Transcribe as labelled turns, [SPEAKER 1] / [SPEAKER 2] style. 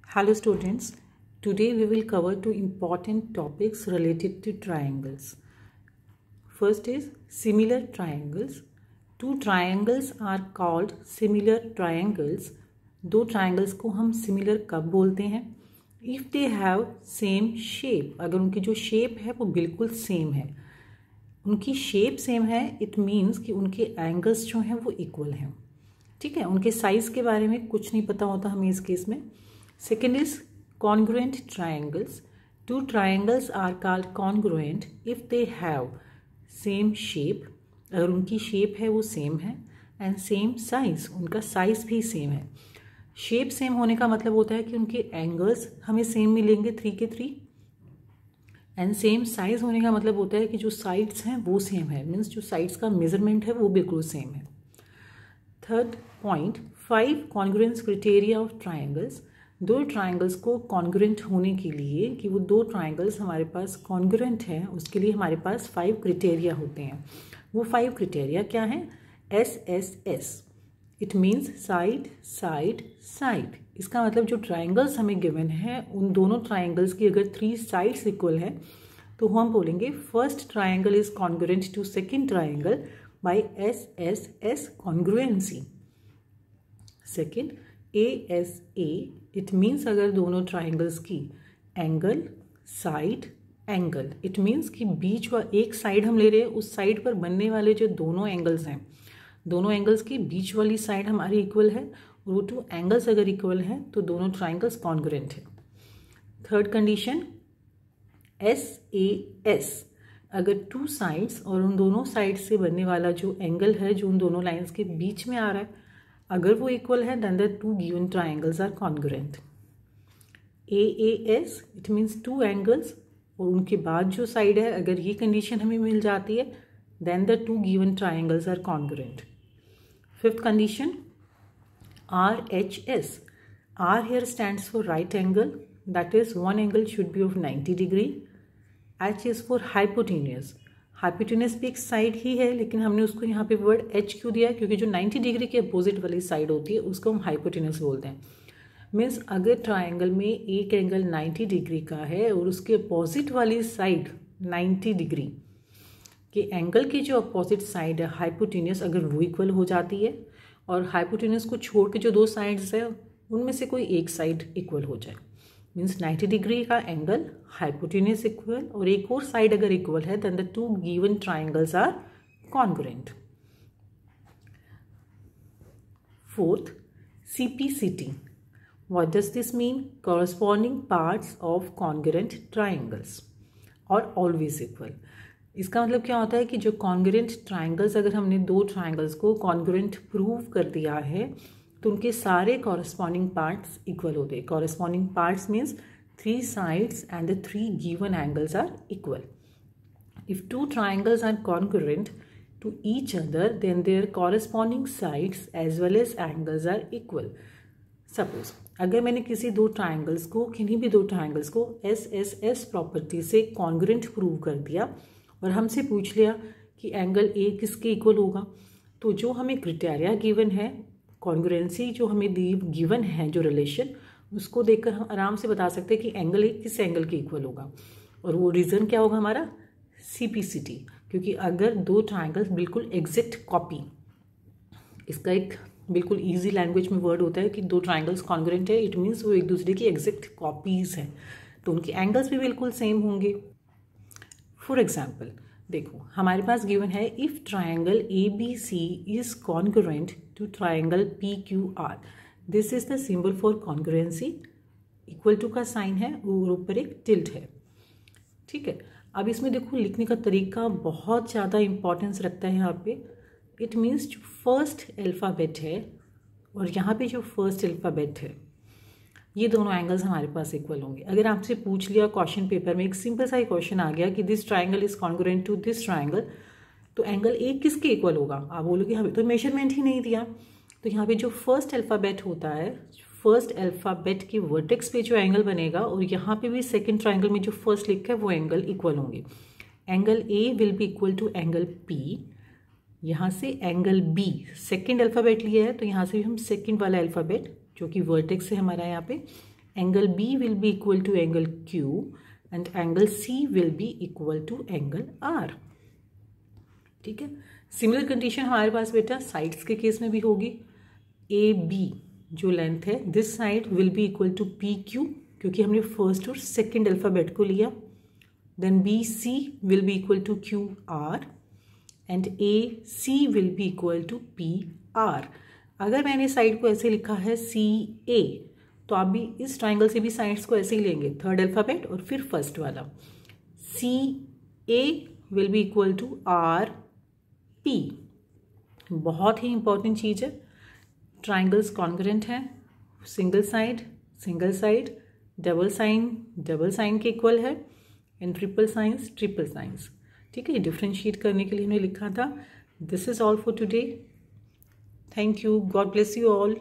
[SPEAKER 1] Hello students, today we will cover two important topics related to triangles. First is similar triangles. Two triangles are called similar triangles. दो triangles को हम similar कब बोलते हैं? If they have same shape, अगर उनकी जो shape है वो बिल्कुल same है, उनकी shape same है, it means कि उनके angles जो हैं वो equal हैं. ठीक है, उनके size के बारे में कुछ नहीं पता होता हमें इस केस में. Second is congruent triangles. Two triangles are called congruent if they have same shape. अगर उनकी shape है वो same है and same size, उनका size भी same है. Shape same होने का मतलब होता है कि उनके angles हमें same मिलेंगे 3 के 3 and same size होने का मतलब होता है कि जो sides हैं वो same है, means जो sides का measurement है वो बिल्कुल same है. Third point, 5 congruence criteria of triangles. दो ट्राइंगल्स को कॉन्ग्रुएंट होने के लिए कि वो दो ट्राइंगल्स हमारे पास कॉन्ग्रुएंट हैं, उसके लिए हमारे पास 5 क्राइटेरिया होते हैं. वो 5 क्राइटेरिया क्या हैं? SSS. It means side side side. इसका मतलब जो ट्राइंगल्स हमें गिवन है उन दोनों ट्राइंगल्स की अगर 3 साइड्स इक्वल है तो हम बोलेंगे first triangle is congruent to second triangle by SSS congruency. Second ASA. It means अगर दोनों ट्राइंगल्स की angle side angle, it means कि बीच व एक साइड हम ले रहे हैं, उस साइड पर बनने वाले जो दोनों एंगल्स हैं, दोनों एंगल्स की बीच वाली साइड हमारी इक्वल है और वो 2 एंगल्स अगर इक्वल हैं तो दोनों ट्राइंगल्स कॉन्ग्रुएंट है. Third condition SAS. अगर 2 साइड्स और उन दोनों साइड से बनने वाला जो एंगल है जो उन दोनों लाइन्स के बीच में आ रहा है अगर वो इक्वल है then the 2 given triangles are congruent. AAS. It means 2 angles और उनके बाद जो साइड है अगर ये कंडीशन हमें मिल जाती है then the 2 given triangles are congruent. Fifth condition RHS. R here stands for right angle, that is one angle should be of 90 degree. H is for hypotenuse. Hypotenuse भी एक साइड ही है लेकिन हमने उसको यहाँ पे वर्ड H क्यों दिया है? क्योंकि जो 90 डिग्री के अपोजिट वाली साइड होती है उसको हम हाइपोटेनस बोलते हैं. मीन्स अगर ट्राइंगल में एक एंगल 90 डिग्री का है और उसके अपोजिट वाली साइड 90 डिग्री के एंगल की जो अपोजिट साइड है हाइपोटेनस अगर वो इक्वल हो जाती है और हाइपोटेनस को छोड़ के जो 2 साइड्स है उनमें से कोई एक साइड इक्वल हो जाए, मीन्स 90 डिग्री का एंगल हाइपोटेनस इक्वल और एक और साइड अगर इक्वल है then the 2 given triangles are congruent. Fourth CPCT. What does this mean? Corresponding parts of congruent triangles are always equal. इसका मतलब क्या होता है कि जो कॉन्ग्रुएंट ट्राइंगल्स अगर हमने 2 ट्राइंगल्स को कॉन्ग्रुएंट प्रूव कर दिया है तो उनके सारे कॉरस्पॉन्डिंग पार्ट्स इक्वल होते हैं. Corresponding parts means 3 sides and the 3 given angles are equal. If 2 triangles are congruent to each other then their corresponding sides as well as angles are equal. Suppose अगर मैंने किसी 2 triangles को किन्हीं भी 2 triangles को SSS property से congruent prove कर दिया और हमसे पूछ लिया कि एंगल A किसके इक्वल होगा, तो जो हमें क्राइटेरिया गिवन है कॉन्ग्रुएंसी जो हमें गिवन है जो रिलेशन उसको देखकर हम आराम से बता सकते हैं कि एंगल ए किस एंगल के इक्वल होगा और वो रीज़न क्या होगा हमारा CPCT. क्योंकि अगर 2 ट्राइंगल्स बिल्कुल एग्जैक्ट कॉपी, इसका एक बिल्कुल इजी लैंग्वेज में वर्ड होता है कि 2 ट्राइंगल्स कॉन्ग्रुएंट है, इट मीन्स वो एक दूसरे की एग्जैक्ट कॉपीज़ हैं तो उनके एंगल्स भी बिल्कुल सेम होंगे. फॉर एग्जाम्पल देखो हमारे पास गिवन है if triangle ABC is congruent to triangle PQR. This is the symbol for congruency. Equal to का साइन है और ऊपर एक टिल्ट है. ठीक है, अब इसमें देखो लिखने का तरीका बहुत ज़्यादा इंपॉर्टेंस रखता है यहाँ पे. इट मीन्स जो फर्स्ट अल्फ़ाबेट है और यहाँ पे जो फर्स्ट अल्फ़ाबेट है ये दोनों एंगल्स हमारे पास इक्वल होंगे. अगर आपसे पूछ लिया क्वेश्चन पेपर में एक सिंपल सा ही क्वेश्चन आ गया कि this triangle is congruent to this triangle, तो एंगल ए किसके इक्वल होगा? आप बोलोगे हमें तो मेजरमेंट ही नहीं दिया. तो यहाँ पे जो फर्स्ट अल्फ़ाबेट होता है, फर्स्ट अल्फ़ाबेट के वर्टेक्स पे जो एंगल बनेगा और यहाँ पे भी सेकंड ट्राइंगल में जो फर्स्ट लिखा है वो एंगल इक्वल होंगे. Angle A will be equal to angle P. यहाँ से एंगल बी सेकंड अल्फ़ाबेट लिया है तो यहाँ से भी हम सेकंड वाला अल्फ़ाबेट जो कि वर्टेक्स है हमारा यहाँ पे angle B will be equal to angle Q and angle C will be equal to angle R. ठीक है, सिमिलर कंडीशन हमारे पास बेटा साइड्स के केस में भी होगी। ए बी जो लेंथ है, this side will be equal to P Q, क्योंकि हमने फर्स्ट और सेकेंड अल्फाबेट को लिया। Then B C will be equal to Q R and A C will be equal to P R. अगर मैंने side को ऐसे लिखा है सी ए, तो आप भी इस ट्राइंगल से भी साइड्स को ऐसे ही लेंगे, थर्ड अल्फाबेट और फिर फर्स्ट वाला। C A will be equal to R P. बहुत ही इंपॉर्टेंट चीज़ है, ट्राइंगल्स कॉन्ग्रुएंट हैं, सिंगल साइड, डबल साइन के इक्वल है, एंड ट्रिपल साइंस। ठीक है, डिफ्रेंशिएट करने के लिए हमने लिखा था। This is all for today. Thank you, God bless you all.